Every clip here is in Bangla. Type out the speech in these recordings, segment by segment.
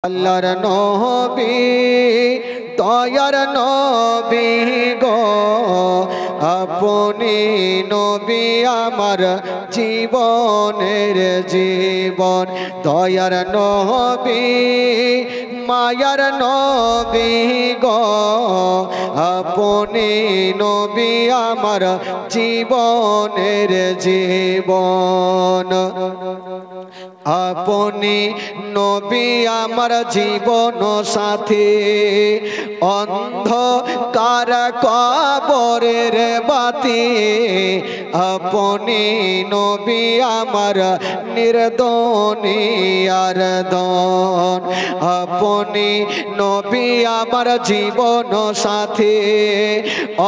আল্লাহর নবী দয়ার নবী গো আপনি নবী আমার জীবনের জীবন দয়ার নবী মায়ার নবী গো আপনি নবী আমার জীবনের জীবন আপনি নবী আমার জীবন সাথী অন্ধকার কবরের বাতি আপনি নবী আমার নির্দনিয়ার দন আপনি নবী আমার জীবন সাথী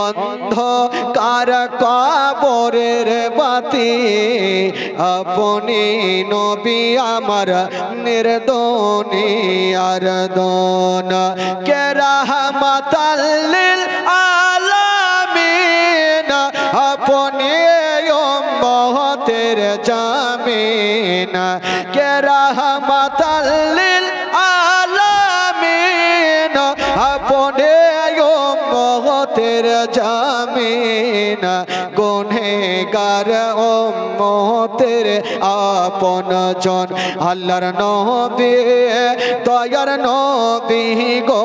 অন্ধকার কবরের বাতি আপনি নবী আমার নির্দনিয়ার দন কে রাহমাতাল লিল আলামিন আপনি উম্মতের জামিন কে রাহমাতাল লিল আলামিন আপনি উম্মতের জামিন গুনহগার উম্মতের আপন জন আল্লাহর নবী দয়ার নবী গো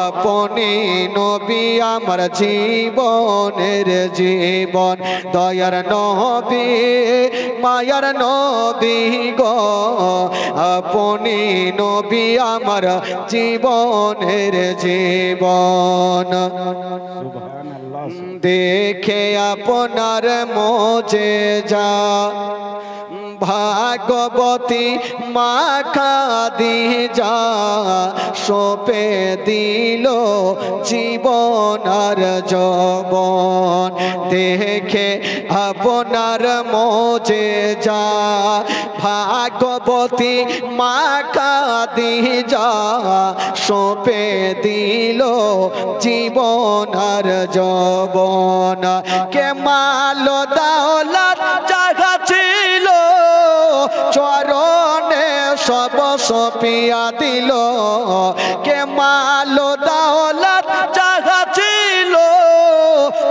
আপনি নবী আমার জীবনের জীবন দয়ার নবী মায়ার নবী গো আপনি নবী আমার জীবনের জীবন দেখে আপনার মোজেজা ভাগবতী মা খাদিজা সোপে দিল জীবন আর যৌবন দেখে আপনার মোজেজা ভাগবতী মা খাদিজা সোপে দিল জীবন আর যৌবন কে মাল দাওলাত জাগা ছিল চরণে সব সপিয়া দিল কে মাল দাওলাত জাগা ছিল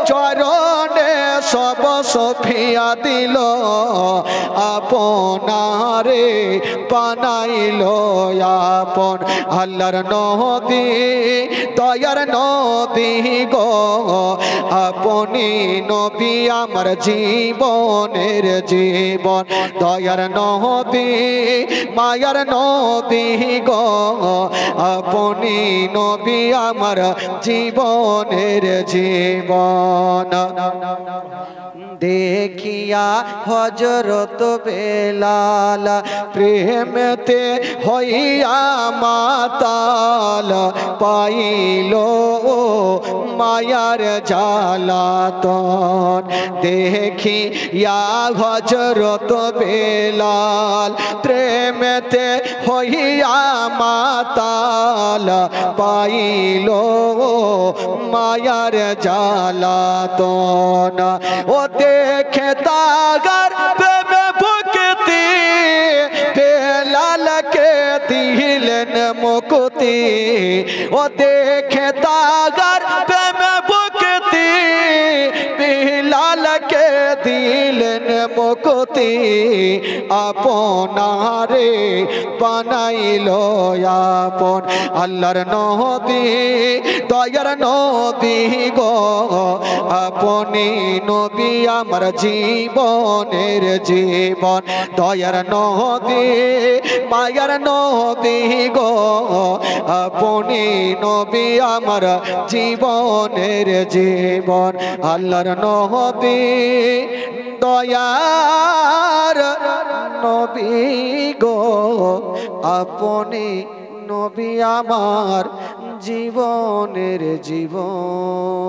চরণে সব সপিয়া দিল আপনারে বানাইল আপন আল্লাহর নবী দয়ার নবী গো আপনি নবী আমার জীবনের জীবন দয়ার নবী মায়ার নবী গো আপনি নবী আমার জীবনের জীবন দেখিয়া হযরত বেলাল প্রেমতে হইয়া মাতাল পাইল মায়ার জালাতন দেখিয়া হযরত বেলাল প্রেমতে হইয়া মাতাল পাইল মায়ার জালাতন ও দেখে তাগার প্রেমে ভক্তি বেলালকে দিলেন মুক্তি ও দেখে তাগার প্রেমে ভক্তি বেলালকে দিলেন মুক্তি আপনারে বানাইল আপন আল্লাহর নবী দয়ার নবী গো আপনি নবী আমার জীবনের জীবন দয়ার নবী মায়ার নবী গো আপনি নবী আমার জীবনের জীবন আল্লাহর নবী দয়ার নবী গো আপনি নবী আমার জীবনের জীবন।